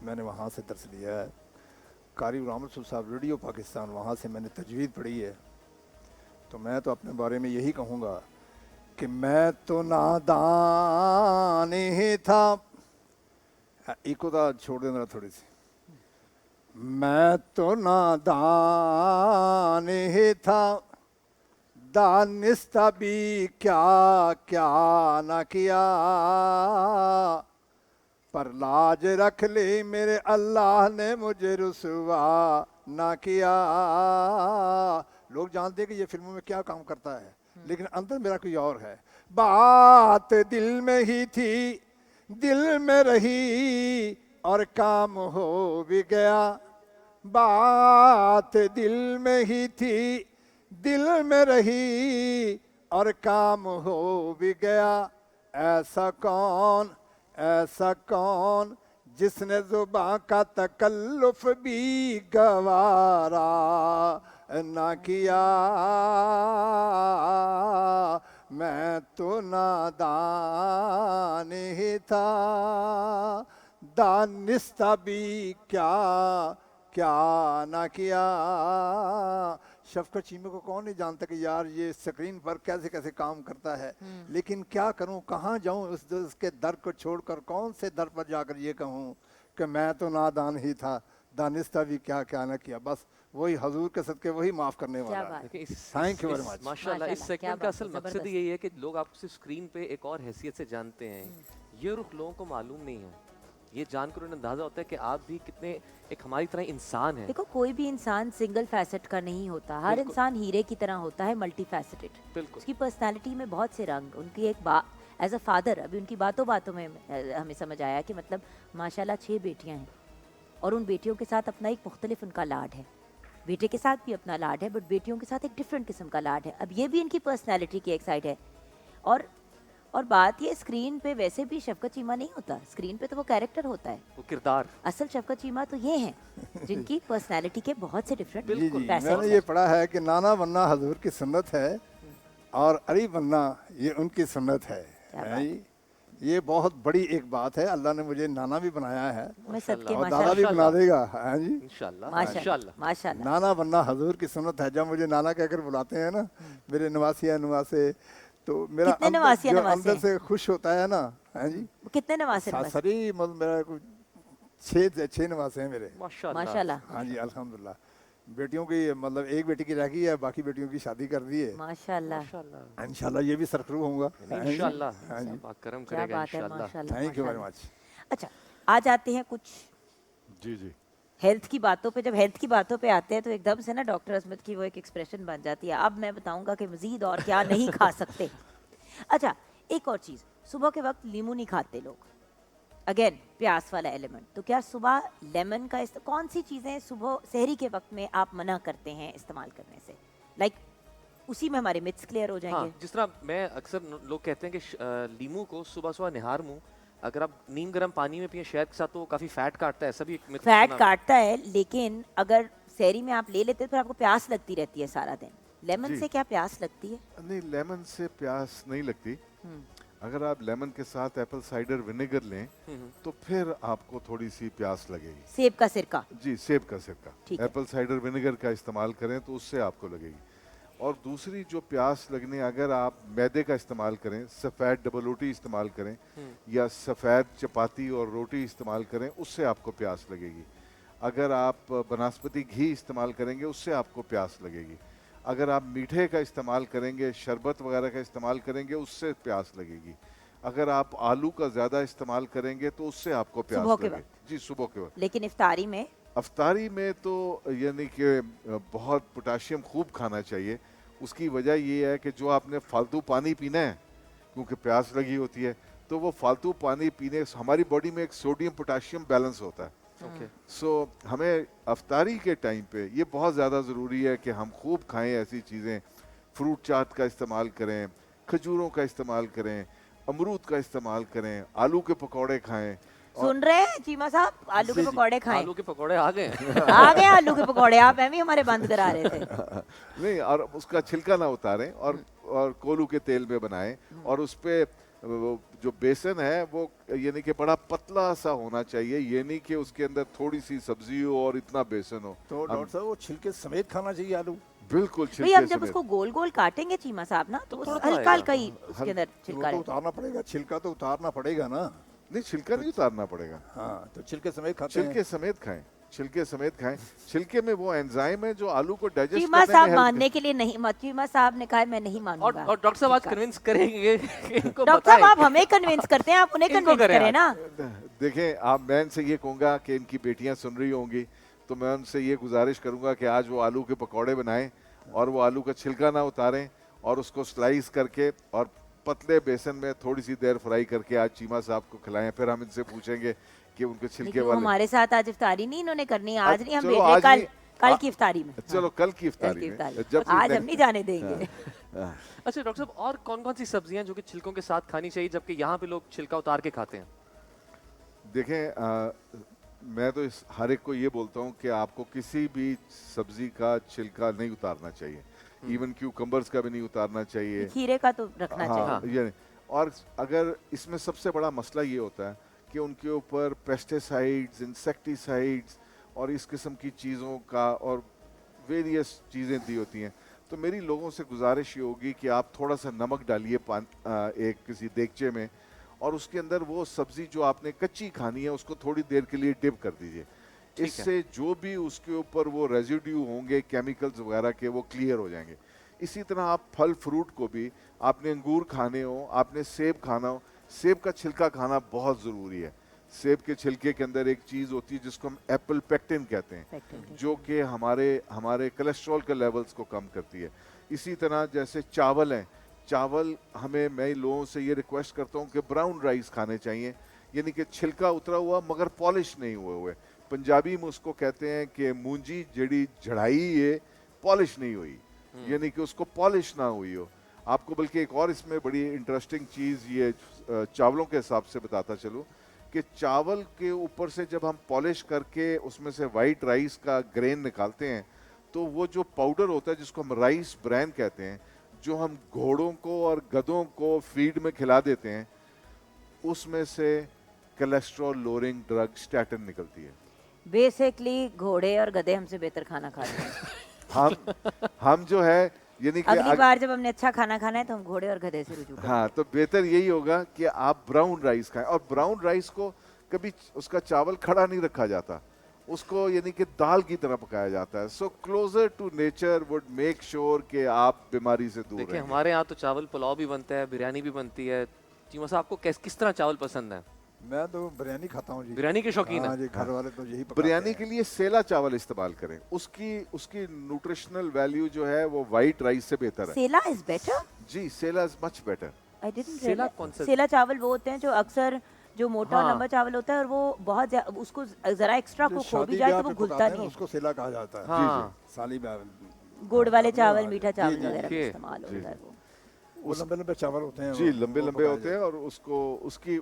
मैंने वहाँ से दर्स लिया है। कारी गुलाम रसूल साहब रेडियो पाकिस्तान, वहाँ से मैंने तजवीद पढ़ी है। तो मैं तो अपने बारे में यही कहूँगा कि मैं तो नादान ही था। इको तो छोड़ देना थोड़ी सी। मैं तो नादान ही था, दानिस्ता भी क्या क्या न किया, पर लाज रख ली मेरे अल्लाह ने मुझे रुसवा ना किया। लोग जानते हैं कि ये फिल्मों में क्या काम करता है, लेकिन अंदर मेरा कोई और है। बात दिल में ही थी, दिल में रही और काम हो भी गया। बात दिल में ही थी, दिल में रही और काम हो भी गया। ऐसा कौन जिसने जुबां का तकल्लुफ भी गवारा ना किया। मैं तो नादान ही था, दानिस्ता भी क्या क्या ना किया। शफकत चीमे को कौन नहीं जानता कि यार ये स्क्रीन पर कैसे कैसे काम करता है, लेकिन क्या करूं, कहाँ जाऊं उसके दर को छोड़कर, कौन से दर पर जाकर ये कहूं कि मैं तो नादान ही था, दानिस्ता भी क्या क्या ना किया। बस वही हजूर के सदके वही माफ़ करने वाला है। देखिए, Thank you very much. माशाल्लाह, इस माशाल्लाह, क्या सेगमेंट का बात असल है, मकसद जबरदस्त। यही है कि लोग आपको सिर्फ स्क्रीन पे एक और हैसियत से जानते हैं। ये रुख लोगों को मालूम नहीं है। ये जानकर उन्हें अंदाजा होता है कि आप भी कितने एक हमारी तरह इंसान हैं। देखो, कोई भी इंसान सिंगल फैसेट का नहीं होता। हर बिल्कुल। इंसान हीरे की तरह होता है, मल्टी फैसेटेड। बिल्कुल। उसकी पर्सनालिटी में बहुत से रंग, उनकी एक एज अ फादर, अभी उनकी बातों बातों में हमें समझ आया कि मतलब माशाल्लाह 6 बेटियां हैं और उन बेटियों के साथ अपना एक मुख्तलिफ उनका लाड है। बेटे के साथ भी अपना लाड है, बट बेटियों के साथ एक डिफरेंट किस्म का लाड है। अब ये भी इनकी पर्सनालिटी की एक साइड है। और बात ये, स्क्रीन पे वैसे भी शफकत चीमा नहीं होता, स्क्रीन पे तो वो कैरेक्टर होता है। वो किरदार। असल शफकत चीमा तो ये हैं जिनकी पर्सनालिटी के बहुत से डिफरेंट जी जी, facets मैंने हैं। ये पढ़ा है कि नाना बनना हजूर की सुन्नत है और अली बनना ये उनकी सुन्नत है। क्या हैं जी? ये बहुत बड़ी एक बात है। अल्लाह ने मुझे नाना भी बनाया है मैं सदके और दादा भी माशाल्लाह बना देगा। हैं जी, इंशाल्लाह माशाल्लाह इंशाल्लाह। माशाल्लाह। नाना बनना हजूर की सुन्नत है। जब मुझे नाना कहकर बुलाते हैं ना मेरे नवासिया नवासे, तो मेरा कितने नवासिया नवासे अंदर हैं? से खुश होता है ना। हैं जी, कितने नवासे नवासे? सरी मतलब मेरा कुछ 6 नवासे हैं मेरे। माशाल्लाह। माशाल्लाह हाँ जी, अल्हम्दुलिल्लाह। बेटियों की मतलब एक बेटी की रह गई है, बाकी बेटियों की शादी कर दी है। माशाल्लाह। माशाल्लाह। इंशाल्लाह ये भी सरखरू होऊंगा। इंशाल्लाह। हाँ जी, अल्लाह करम क्या करेगा बात है, इंशाल्लाह। माशाल्लाह थैंक यू वेरी माशाल्लाह। मच। अच्छा, आ जाते हैं कुछ जी जी। हेल्थ की बातों पे। जब हेल्थ की बातों पे आते हैं तो एकदम से ना डॉक्टर अजमत की वो एक एक्सप्रेशन बन जाती है, अब मैं बताऊंगा कि मजीद और क्या नहीं खा सकते। अच्छा, एक और चीज़, सुबह के वक्त नींबू नहीं खाते लोग, अगेन प्यास वाला एलिमेंट। तो क्या सुबह लेमन का कौन सी चीज़ें सुबह सहरी के वक्त में आप मना करते हैं इस्तेमाल करने से? लाइक उसी में हमारे मिथ्स क्लियर हो जाएंगे। हाँ, जिस तरह मैं अक्सर लोग कहते हैं कि लीमू को सुबह सुबह निहार मुंह अगर आप नीम गर्म पानी में पिए शहद के साथ, तो वो काफ़ी फैट काटता है। ऐसा भी एक myth फैट सुना। काटता है, लेकिन अगर सहरी में आप ले लेते हैं तो आपको प्यास लगती रहती है सारा दिन। लेमन जी। से क्या प्यास लगती है? नहीं, लेमन से प्यास नहीं लगती। अगर आप लेमन के साथ एप्पल साइडर विनेगर लें तो फिर आपको थोड़ी सी प्यास लगेगी। सेब का सिरका। जी, सेब का सिरका, ठीक है। एप्पल साइडर विनेगर का इस्तेमाल करें तो उससे आपको लगेगी। और दूसरी जो प्यास लगने, अगर आप मैदे का इस्तेमाल करें, सफ़ेद डबल रोटी इस्तेमाल करें या सफ़ेद चपाती और रोटी इस्तेमाल करें, उससे आपको प्यास लगेगी। अगर आप बनस्पति घी इस्तेमाल करेंगे उससे आपको प्यास लगेगी। अगर आप मीठे का इस्तेमाल करेंगे, शरबत वगैरह का इस्तेमाल करेंगे, उससे प्यास लगेगी। अगर आप आलू का ज्यादा इस्तेमाल करेंगे तो उससे आपको प्यास सुबह के लगे। वक्त। जी सुबह के वक्त। लेकिन इफ्तारी में अफ्तारी में तो यानी कि बहुत पोटाशियम खूब खाना चाहिए। उसकी वजह ये है कि जो आपने फालतू पानी पीना है, क्योंकि प्यास लगी होती है, तो वो फालतू पानी पीने से हमारी बॉडी में एक सोडियम पोटाशियम बैलेंस होता है। ओके सो हमें अफ्तारी के टाइम पे ये बहुत ज़्यादा ज़रूरी है कि हम खूब खाएं ऐसी चीज़ें। फ्रूट चाट का इस्तेमाल करें, खजूरों का इस्तेमाल करें, अमरूद का इस्तेमाल करें, आलू के पकौड़े खाएं। सुन रहे हैं चीमा साहब, आलू के पकौड़े खाएं। आलू के पकौड़े आ गए आ गए आलू के पकौड़े, आप एम ही हमारे बंद करा रहे थे। नहीं, और उसका छिलका ना उतारें और कोलू के तेल में बनाएं, और उस पे जो बेसन है वो यानी कि बड़ा पतला सा होना चाहिए, ये नहीं कि उसके अंदर थोड़ी सी सब्जी हो और इतना बेसन हो। तो डॉक्टर साहब वो छिलके समेत खाना चाहिए आलू? बिल्कुल भाई छिलके हम जब समेत। उसको गोल गोल काटेंगे चीमा साहब ना, तो थोड़ा-थोड़ा हल्का आएगा। हल्का ही उसके अंदर तो छिलका वो तो रहे। उतारना पड़ेगा, छिलका तो उतारना पड़ेगा ना। नहीं, छिलका नहीं उतारना पड़ेगा। हाँ, तो छिलके समेत खाते हैं। छिलके समेत खाएं, छिलके समेत खाएं। छिलके में वो एंजाइम है जो आलू को डाइजेस्ट चीमा करने साहब में हेल्प मानने के लिए नहीं मत, चीमा साहब ने कहा मैं नहीं और मानूंगा। डॉक्टर साहब आज कन्विंस करेंगे कि इनको डॉक्टर साहब बताएं। आप हमें कन्विंस करते हैं, आप उन्हें इनको कन्विंस करें करें ना। देखें, आप मैं इनसे ये कहूँगा कि इनकी बेटियां सुन रही होंगी, तो मैं उनसे ये गुजारिश करूँगा कि आज वो आलू के पकौड़े बनाएं और वो आलू का छिलका ना उतारें और उसको स्लाइस करके और पतले बेसन में थोड़ी सी देर फ्राई करके आज चीमा साहब को खिलाएं। फिर हम इनसे पूछेंगे कि उनके छिलके लेकिन वो वाले। हमारे साथ आज इफ्तारी नहीं इन्होंने करनी है, आज नहीं, हम चलो, भेज रहे आज कल, नहीं, कल आ- की इफ्तारी में। चलो हाँ, कल की कल इफ्तारी की में इफ्तारी। जब आज हम नहीं जाने देंगे। अच्छा डॉक्टर साहब, और कौन कौन सी सब्जियां जो कि छिलकों के साथ खानी चाहिए, जबकि यहाँ पे लोग छिलका उतार के खाते हैं? देखें, मैं तो हर एक को ये बोलता हूँ कि आपको किसी भी सब्जी का छिलका नहीं उतारना चाहिए। इवन क्यूकम्बर्स का भी नहीं उतारना चाहिए। खीरे का तो रखना हाँ, चाहिए। ये और अगर इसमें सबसे बड़ा मसला ये होता है कि उनके ऊपर पेस्टिसाइड्स, इंसेक्टिसाइड्स और इस किस्म की चीज़ों का और वेरियस चीज़ें दी होती हैं। तो मेरी लोगों से गुजारिश ये होगी कि आप थोड़ा सा नमक डालिए एक किसी देगचे में, और उसके अंदर वो सब्जी जो आपने कच्ची खानी है उसको थोड़ी देर के लिए डिप कर दीजिए। इससे जो भी उसके ऊपर वो रेजिड्यू होंगे केमिकल्स वगैरह के, वो क्लियर हो जाएंगे। इसी तरह आप फल फ्रूट को भी, आपने अंगूर खाने हो, आपने सेब खाना हो, सेब का छिलका खाना बहुत ज़रूरी है। सेब के छिलके के अंदर एक चीज़ होती है जिसको हम एप्पल पेक्टिन कहते हैं, Pectin। जो कि हमारे कोलेस्ट्रॉल के लेवल्स को कम करती है। इसी तरह जैसे चावल हैं, चावल मैं लोगों से ये रिक्वेस्ट करता हूँ कि ब्राउन राइस खाने चाहिए, यानी कि छिलका उतरा हुआ मगर पॉलिश नहीं हुए हुए। पंजाबी में उसको कहते हैं कि मूंजी जड़ी झड़ाई है, पॉलिश नहीं हुई, यानी कि उसको पॉलिश ना हुई हो। आपको बल्कि एक और इसमें बड़ी इंटरेस्टिंग चीज़ ये चावलों के हिसाब से बताता चलूँ कि चावल के ऊपर से जब हम पॉलिश करके उसमें से वाइट राइस का ग्रेन निकालते हैं, तो वो जो पाउडर होता है जिसको हम राइस ब्रैन कहते हैं, जो हम घोड़ों को और गधों को फीड में खिला देते हैं, उसमें से कोलेस्ट्रॉल लोअरिंग ड्रग स्टैटिन निकलती है। बेसिकली घोड़े और गधे हमसे बेहतर खाना खाते हैं। हम जो है यानी कि अगली बार जब हमने अच्छा खाना खाना है तो हम घोड़े और गधे से रुजू करें। हाँ, तो बेहतर यही होगा कि आप ब्राउन राइस खाएं, और ब्राउन राइस को कभी उसका चावल खड़ा नहीं रखा जाता, उसको यानी कि दाल की तरह पकाया जाता है। So closer to nature would make sure कि आप बीमारी से दूर देखिए रहेंगे। हमारे यहाँ तो चावल पुलाव भी बनता है, बिरयानी भी बनती है। चीमा साहब आपको किस तरह चावल पसंद है? मैं तो बिरयानी खाता हूँ जी। बिरयानी के शौकीन हाँ है? जी, घर वाले तो यही पकाते बिरयानी हैं। के लिए सेला चावल इस्तेमाल करें, उसकी न्यूट्रिशनल वैल्यू जो है वो वाइट राइस से बेहतर है। Sela is better. जी, sela is much better. I didn't sela realize. कौन सा? सेला चावल वो होते हैं जो अक्सर जो मोटा और हाँ। लंबा चावल होता है, और वो बहुत उसको जरा एक्स्ट्रा जो कुक हो भी शादी जाए ब्याह तो वो पे घुलता पकाते हैं नहीं ना, है। उसको सेला कहा जाता है। हाँ साली ब्याह गुड़ वाले चावल, हाँ, मीठा जी, चावल जी, वगैरह में जी। इस्तेमाल होता है वो। वो लंबे लंबे चावल होते हैं। जी, वो लंबे लंबे पकाए होते हैं, और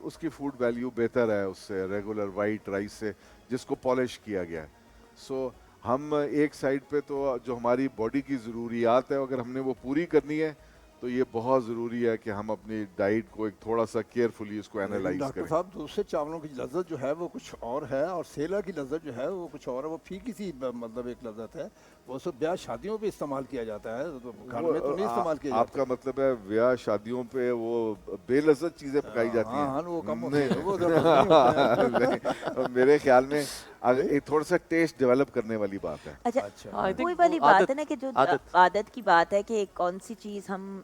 उसकी फूड वैल्यू बेहतर है उससे, रेगुलर वाइट राइस से जिसको पॉलिश किया गया है। सो हम एक साइड पे तो जो हमारी बॉडी की ज़रूरियात है, अगर हमने वो पूरी करनी है तो ये बहुत ज़रूरी है कि हम अपनी डाइट को एक थोड़ा सा केयरफुली उसको एनालाइज डॉक्टर करें। साहब, दूसरे चावलों की लज्जत जो है वो कुछ और है, और सेला की लज्जत जो है वो कुछ और है। वो फीकी सी मतलब एक लज्जत है, वो सब ब्याह शादियों पे इस्तेमाल किया जाता है, तो घर में तो नहीं इस्तेमाल किया जाता। आपका मतलब है ब्याह शादियों पे वो बेलज्जत चीज़ें पकाई जाती हैं? हाँ, वो कम होते नहीं। हैं, वो ज़रा नहीं होते हैं। मेरे ख्याल में एक थोड़ा सा टेस्ट डेवलप करने वाली बात है। अच्छा, अच्छा। I think वही वाली वो बात है ना कि जो आदत। आदत की बात है कि कौन सी चीज हम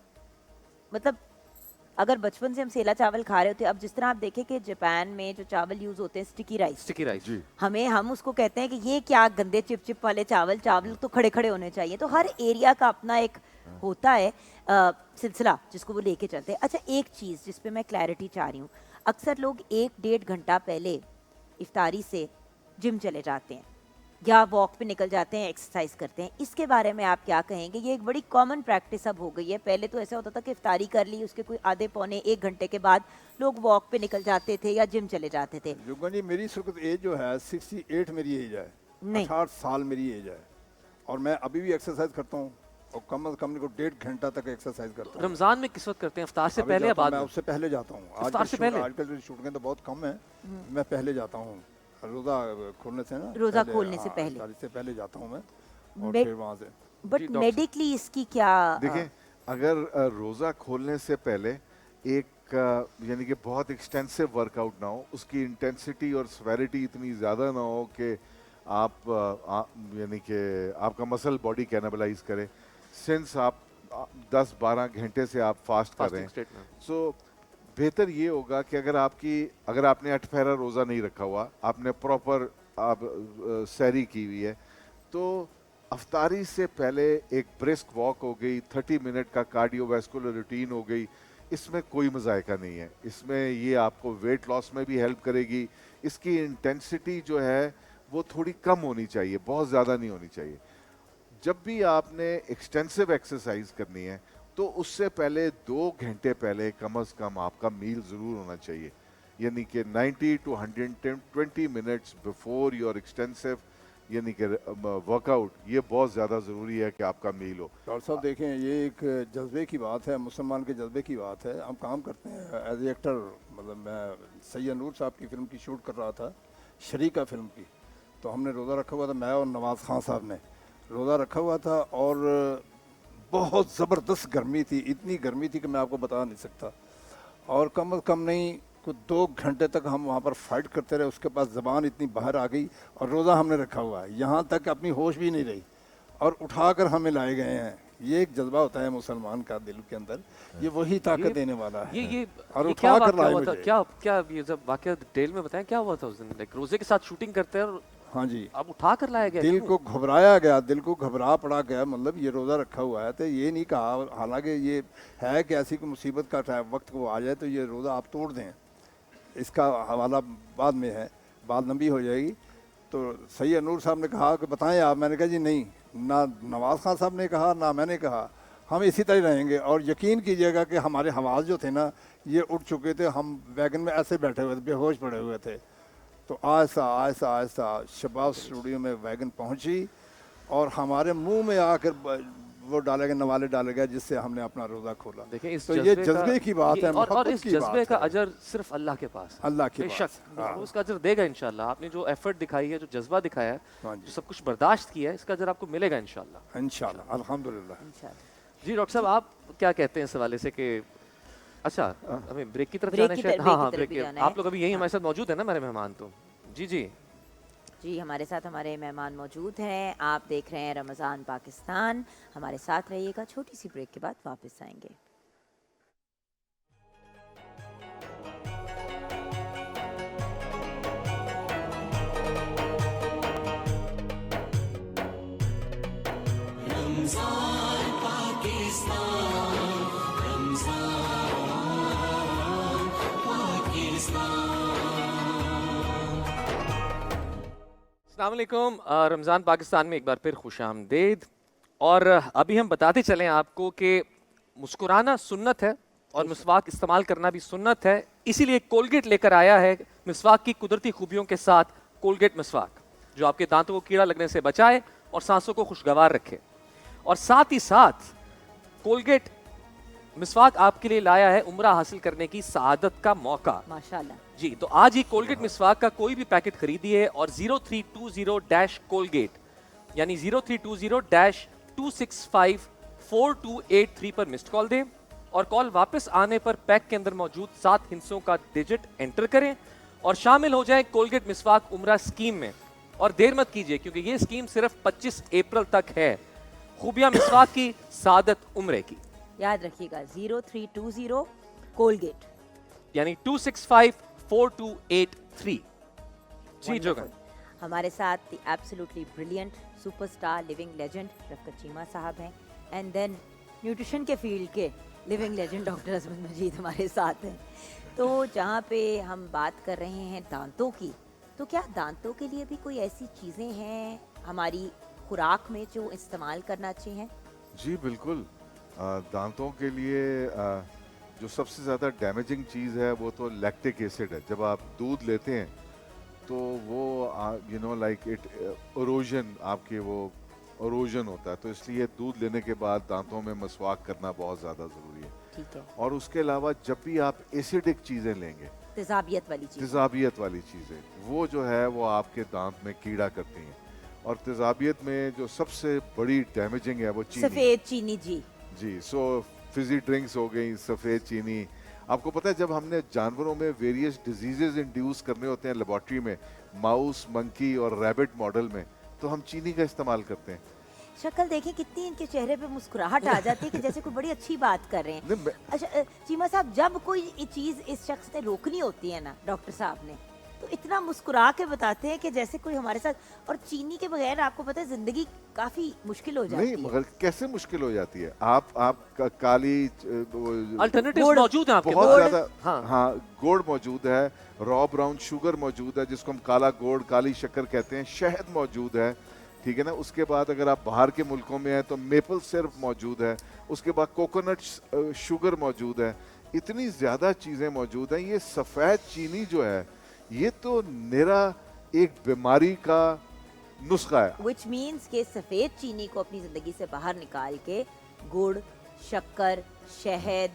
मतलब अगर बचपन से हम सेला चावल खा रहे होते, अब जिस तरह आप देखें कि जापान में जो चावल यूज होते हैं स्टिकी राइस, स्टिकी राइस। जी हम उसको कहते हैं कि ये क्या गंदे चिप वाले चावल, चावल तो खड़े खड़े होने चाहिए। तो हर एरिया का अपना एक होता है सिलसिला जिसको वो लेके चलते हैं। अच्छा, एक चीज़ जिस पे मैं क्लैरिटी चाह रही हूँ, अक्सर लोग 1-1.5 घंटा पहले इफ्तारी से जिम चले जाते हैं या वॉक पे निकल जाते हैं, एक्सरसाइज करते हैं। इसके बारे में आप क्या कहेंगे? ये एक बड़ी कॉमन प्रैक्टिस अब हो गई है। पहले तो ऐसा होता था कि इफ्तारी कर ली, उसके कोई आधे पौने 1 घंटे के बाद लोग वॉक पे निकल जाते थे या जिम चले जाते थे। युगन जी, मेरी इस वक्त एज जो है 68 मेरी एज है, नहीं। 68 साल मेरी एज है, और मैं अभी भी एक्सरसाइज करता हूँ, और कम से कम को 1.5 घंटा तक एक्सरसाइज करता हूँ। रमजान में किस वक्त करते हैं? इफ्तार से अभी पहले या जाता हूँ, बाद मैं में? उससे पहले जाता हूँ। इफ्तार से पहले? आजकल जो शूटिंग तो बहुत कम है, मैं पहले जाता हूँ, रोजा खोलने से ना, रोजा पहले, खोलने से हाँ, पहले। इफ्तारी से पहले जाता हूँ मैं, और मे- फिर वहाँ से। बट जी, डॉक्टर मेडिकली इसकी क्या देखिए, अगर रोज़ा खोलने से पहले एक यानी कि बहुत एक्सटेंसिव वर्कआउट ना हो, उसकी इंटेंसिटी और स्वेरिटी इतनी ज़्यादा ना हो कि आप यानी कि आपका मसल बॉडी कैनाबलाइज करे। सिंस आप 10-12 घंटे से आप फास्ट कर रहे फास्टिंग हैं, स्टेट में। सो बेहतर ये होगा कि अगर आपने 8 पहरा रोज़ा नहीं रखा हुआ, आपने प्रॉपर आप सैरी की हुई है, तो अफ्तारी से पहले एक ब्रिस्क वॉक हो गई, 30 मिनट का कार्डियोवैस्कुलर रूटीन हो गई, इसमें कोई मजायका नहीं है। इसमें ये आपको वेट लॉस में भी हेल्प करेगी। इसकी इंटेंसिटी जो है वो थोड़ी कम होनी चाहिए, बहुत ज़्यादा नहीं होनी चाहिए। जब भी आपने एक्सटेंसिव एक्सरसाइज करनी है तो उससे पहले 2 घंटे पहले कम से कम आपका मील ज़रूर होना चाहिए, यानी कि 90 to 120 minutes before your extensive यानी कि वर्कआउट, ये बहुत ज़्यादा ज़रूरी है कि आपका मील हो। डॉक्टर साहब देखें, ये एक जज्बे की बात है, मुसलमान के जज्बे की बात है। हम काम करते हैं एज एक्टर, मतलब मैं सैयद नूर साहब की फ़िल्म की शूट कर रहा था, शरीका फ़िल्म की, तो हमने रोज़ा रखा हुआ था, मैं और नवाज़ खान साहब ने रोज़ा रखा हुआ था, और बहुत ज़बरदस्त गर्मी थी, इतनी गर्मी थी कि मैं आपको बता नहीं सकता। और कम से कम नहीं कुछ 2 घंटे तक हम वहाँ पर फाइट करते रहे, उसके पास ज़बान इतनी बाहर आ गई, और रोज़ा हमने रखा हुआ है, यहाँ तक अपनी होश भी नहीं रही, और उठाकर हमें लाए गए हैं। ये एक जज्बा होता है मुसलमान का दिल के अंदर, ये वही ताकत देने वाला है। ये और क्या उठा कर वाकया लाए हुआ था? मुझे। क्या ये जब वाकया डिटेल में बताएं, क्या हुआ था उस दिन? लाइक रोजे के साथ शूटिंग करते हैं और हाँ जी, अब उठा कर लाया गया? दिल क्यों? को घबराया गया, दिल को घबरा पड़ा गया, मतलब ये रोज़ा रखा हुआ है, तो ये नहीं कहा, हालांकि ये है कि ऐसी कोई मुसीबत का वक्त को आ जाए तो ये रोज़ा आप तोड़ दें, इसका हवाला बाद में है, बात लंबी हो जाएगी। तो सैयद नूर साहब ने कहा कि बताएं आप, मैंने कहा जी नहीं, ना नवाज़ खान साहब ने कहा ना मैंने कहा, हम इसी तरह रहेंगे। और यकीन कीजिएगा कि हमारे हवास जो थे ना, ये उठ चुके थे, हम वैगन में ऐसे बैठे हुए थे, बेहोश पड़े हुए थे। तो आहिस्ता आहिस्ता आहिस्ता शबाब स्टूडियो में वैगन पहुंची, और हमारे मुंह में आकर वो डाले गए, नवाले डाले गए, जिससे हमने अपना रोज़ा खोला। देखिए, इस तो ये जज्बे का- की बात है, और मोहब्बत इस की जज्बे बात का है। अजर सिर्फ अल्लाह के पास है। अल्लाह के बेशक पास, हाँ। वो उसका अजर देगा इंशाल्लाह। आपने जो एफर्ट दिखाई है, जो जज्बा दिखाया है, हाँ जो जी, सब कुछ बर्दाश्त किया है, इसका अजर आपको मिलेगा इंशाल्लाह। इंशाल्लाह, अल्हम्दुलिल्लाह। इंशाल्लाह। जी डॉक्टर साहब, आप क्या कहते हैं इस हवाले से कि अच्छा हमें ब्रेक की तरफ ब्रेक जाना की है शायद? तरफ- हाँ ब्रेक हाँ, की तरफ ब्रेक भी की। जाना है। आप लोग अभी यही हमारे साथ मौजूद है ना, हमारे मेहमान? तो जी जी जी, हमारे साथ हमारे मेहमान मौजूद हैं। आप देख रहे हैं रमज़ान पाकिस्तान। हमारे साथ रहिएगा, छोटी सी ब्रेक के बाद वापस आएंगे। रमजान पाकिस्तान, रमजान पाकिस्तान। अस्सलाम वालेकुम। रमज़ान पाकिस्तान में एक बार फिर खुशामदीद। और अभी हम बताते चलें आपको कि मुस्कुराना सुन्नत है और मिसवाक इस्तेमाल करना भी सुन्नत है। इसीलिए कोलगेट लेकर आया है मिसवाक की कुदरती खूबियों के साथ कोलगेट मिसवाक, जो आपके दांतों को कीड़ा लगने से बचाए और सांसों को खुशगवार रखे। और साथ ही साथ कोलगेट मिसवाक आपके लिए लाया है उम्रा हासिल करने की सआदत का मौका। माशाल्लाह। जी, तो आज ही कोलगेट मिसवाक का कोई भी पैकेट खरीदिए और 0320-कोलगेट यानी 0320-265-4283 पर मिस्ड कॉल दें, और कॉल वापस आने पर पैक के अंदर मौजूद 7 हिस्सों का डिजिट एंटर करें और शामिल हो जाएं कोलगेट मिसवाक उम्रा स्कीम में। और देर मत कीजिए, क्योंकि ये स्कीम सिर्फ 25 अप्रैल तक है। खूबियां मिसवाक की, सादत उम्रे की। याद रखिएगा 0320 कोलगेट। यानी 265428 जी जोगन। हमारे साथ the absolutely brilliant superstar living legend Rafaqat Cheema साहब हैं, एंड देन न्यूट्रिशन के फील्ड के living legend doctor Azmat Majeed हमारे साथ हैं। तो जहाँ पे हम बात कर रहे हैं दांतों की, तो क्या दांतों के लिए भी कोई ऐसी चीज़ें हैं हमारी खुराक में जो इस्तेमाल करना चाहिए? जी बिल्कुल। दांतों के लिए जो सबसे ज़्यादा डैमेजिंग चीज़ है वो तो लैक्टिक एसिड है। जब आप दूध लेते हैं तो वो यू नो लाइक इट ओरोजन, आपके वो ओरोजन होता है, तो इसलिए दूध लेने के बाद दांतों में मसवाक करना बहुत ज़्यादा ज़रूरी है। ठीक है। और उसके अलावा जब भी आप एसिडिक चीज़ें लेंगे, तेजाबियत वाली चीज़। तेजाबियत वाली चीज़ें, वो जो है वो आपके दांत में कीड़ा करती हैं। और तेजाबियत में जो सबसे बड़ी डैमेजिंग है वो चीनी। सफ़ेद चीनी। जी जी। सो फिजी ड्रिंक्स हो गई, सफ़ेद चीनी। आपको पता है जब हमने जानवरों में वेरियस डिजीजेज इंड्यूस करने होते हैं लेबॉर्ट्री में, माउस, मंकी और रैबिट मॉडल में, तो हम चीनी का इस्तेमाल करते हैं। शक्ल देखें कितनी इनके चेहरे पे मुस्कुराहट आ जाती है कि जैसे कोई बड़ी अच्छी बात कर रहे हैं। नहीं, अच्छा चीमा साहब, जब कोई चीज़ इस शख्स ने रोकनी होती है ना डॉक्टर साहब ने, तो इतना मुस्कुरा के बताते हैं कि जैसे कोई हमारे साथ, और चीनी के बगैर आपको पता है जिंदगी काफी मुश्किल हो जाती नहीं, है। मगर कैसे मुश्किल हो जाती है? आप काली अल्टरनेटिव्स मौजूद हैं आपके बहुत पास। ज्यादा। हाँ। हाँ, गुड़ मौजूद है, रॉ ब्राउन शुगर मौजूद है जिसको हम काला गुड़, काली शक्कर कहते हैं, शहद मौजूद है, ठीक है ना। उसके बाद अगर आप बाहर के मुल्कों में हैं तो मेपल सिरप मौजूद है, उसके बाद कोकोनट शुगर मौजूद है। इतनी ज्यादा चीजें मौजूद हैं। ये सफेद चीनी जो है ये तो निरा एक बीमारी का नुस्खा है। Which means के सफेद चीनी को अपनी जिंदगी से बाहर निकाल के गुड़, शक्कर, शहद,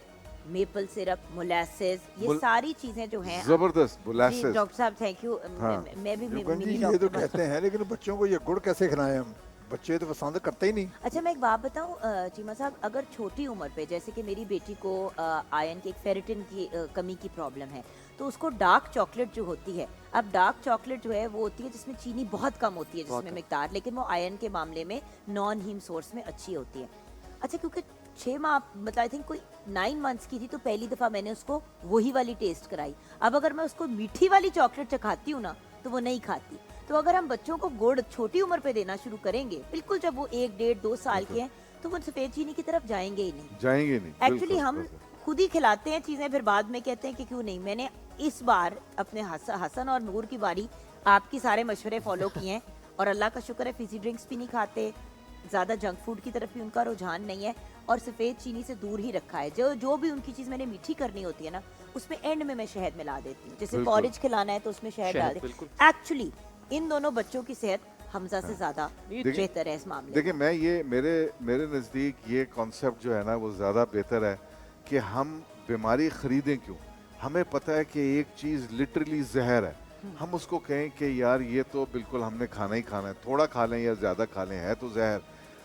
मेपल सिरप, मोलासेस, ये सारी चीजें जो हैं। जबरदस्त जी मोलासेस। डॉक्टर साहब थैंक यू। हाँ। मैं भी युगन जी मिनी ये तो डॉक्टर बन- कहते हैं, लेकिन बच्चों को ये गुड़ कैसे खिलाएं हम? बच्चे तो पसंद करते ही नहीं। अच्छा मैं एक बात बताऊं चीमा साहब, अगर छोटी उम्र पे, जैसे कि मेरी बेटी को आयरन की, एक फेरिटिन की कमी की प्रॉब्लम है, तो उसको डार्क चॉकलेट जो होती है, अब डार्क चॉकलेट जो है वो होती है जिसमें चीनी बहुत कम होती है, जिसमें मिकदार, लेकिन वो आयरन के मामले में नॉन हीम सोर्स में अच्छी होती है। अच्छा क्योंकि 6 माह, मतलब आई थिंक कोई 9 मंथ्स की थी, तो पहली दफ़ा मैंने उसको वही वाली टेस्ट कराई। अब अगर मैं उसको मीठी वाली चॉकलेट चखाती हूँ ना तो वो नहीं खाती। तो अगर हम बच्चों को गुड़ छोटी उम्र पे देना शुरू करेंगे, बिल्कुल जब वो 1, 1.5, 2 साल के हैं, तो वो सफ़ेद चीनी की तरफ जाएंगे ही नहीं। जाएंगे नहीं। एक्चुअली बिल्कुल, हम बिल्कुल। खुद ही खिलाते हैं चीज़ें, फिर बाद में कहते हैं कि क्यों नहीं। मैंने इस बार अपने हसन और नूर की बारी आपकी सारे मशवरे फॉलो किए हैं, और अल्लाह का शुक्र है फिजी ड्रिंक्स भी नहीं खाते, ज़्यादा जंक फूड की तरफ भी उनका रुझान नहीं है, और सफ़ेद चीनी से दूर ही रखा है। जो भी उनकी चीज़ मैंने मीठी करनी होती है ना, उसमें एंड में मैं शहद मिला देती हूँ। जैसे बिल्कुल। पॉरेज खिलाना है तो उसमें शहद डाल दे। बिल्कुल। एक्चुअली इन दोनों बच्चों की सेहत हमजा से ज़्यादा बेहतर है इस मामले में। देखिए, मैं ये मेरे नज़दीक ये कॉन्सेप्ट जो है ना वो ज़्यादा बेहतर है कि हम बीमारी खरीदें क्यों। हमें पता है कि एक चीज़ लिटरली जहर है, हम उसको कहें कि यार ये तो बिल्कुल हमने खाना ही खाना है, थोड़ा खा लें या ज़्यादा खा लें, है तो जहर।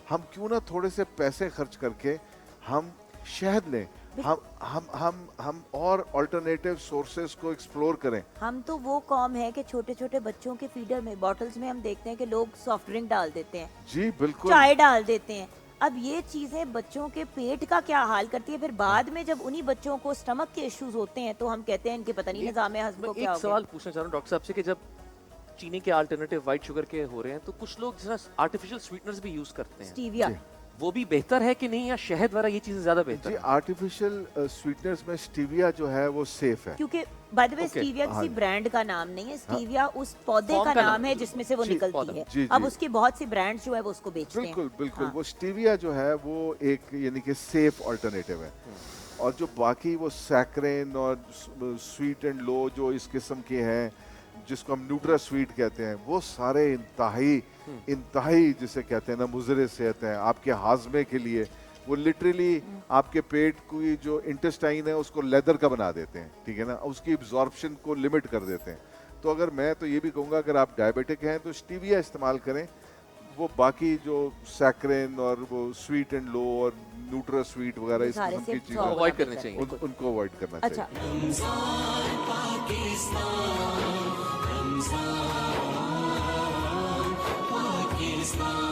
हम क्यों ना थोड़े से पैसे खर्च करके हम शहद लें, हम और अल्टरनेटिव सोर्सेज को एक्सप्लोर करें। हम तो वो कौम है कि छोटे छोटे बच्चों के फीडर में, बॉटल्स में हम देखते हैं कि लोग सॉफ्ट ड्रिंक डाल देते हैं, जी बिल्कुल। चाय डाल देते हैं। अब ये चीजें बच्चों के पेट का क्या हाल करती है, फिर बाद में जब उन्हीं बच्चों को स्टमक के इश्यूज होते हैं तो हम कहते हैं इनके पता नहीं निजाम हज़्म को क्या एक हो सवाल गया। पूछना चाह रहा हूँ डॉक्टर साहब से कि जब चीनी के अल्टरनेटिव व्हाइट शुगर के हो रहे हैं, तो कुछ लोग जरा आर्टिफिशियल स्वीटनर्स भी यूज करते हैं, स्टीविया, वो भी बेहतर है कि नहीं, या शहद वाला ये चीजें ज्यादा बेहतर जी है? आर्टिफिशियल स्वीटनर्स में स्टीविया जो है वो सेफ है। क्योंकि by the way Okay. Stevia किसी हाँ। ब्रांड का नाम नहीं है, स्टीविया उस पौधे Form का का नाम नाम है है। जिसमें से वो जी, निकलती पौधा। है। जी, अब जी। उसके बहुत सी ब्रांड्स जो है वो उसको बेचते हैं। बिल्कुल बिल्कुल। हाँ। वो स्टीविया जो है वो एक यानी कि सेफ अल्टरनेटिव है। और जो बाकी वो सैक्रेन और स्वीट एंड लो जो इस किस्म के हैं, जिसको हम न्यूट्रा स्वीट कहते हैं, वो सारे इंतहाई जिसे कहते हैं ना मुज़र सेहत हैं आपके हाजमे के लिए। वो लिटरली आपके पेट की जो इंटेस्टाइन है उसको लेदर का बना देते हैं, ठीक है ना, उसकी एब्जॉर्प्शन को लिमिट कर देते हैं। तो अगर मैं तो ये भी कहूँगा अगर आप डायबिटिक हैं तो स्टीविया इस्तेमाल करें। वो बाकी जो सैक्रेन और वो स्वीट एंड लो और न्यूट्रा स्वीट वगैरह इस सारे किस्म से की चीज़ें अवॉइड करने चाहिए। उनको अवॉइड करना अच्छा चाहिए। पाकिस्तान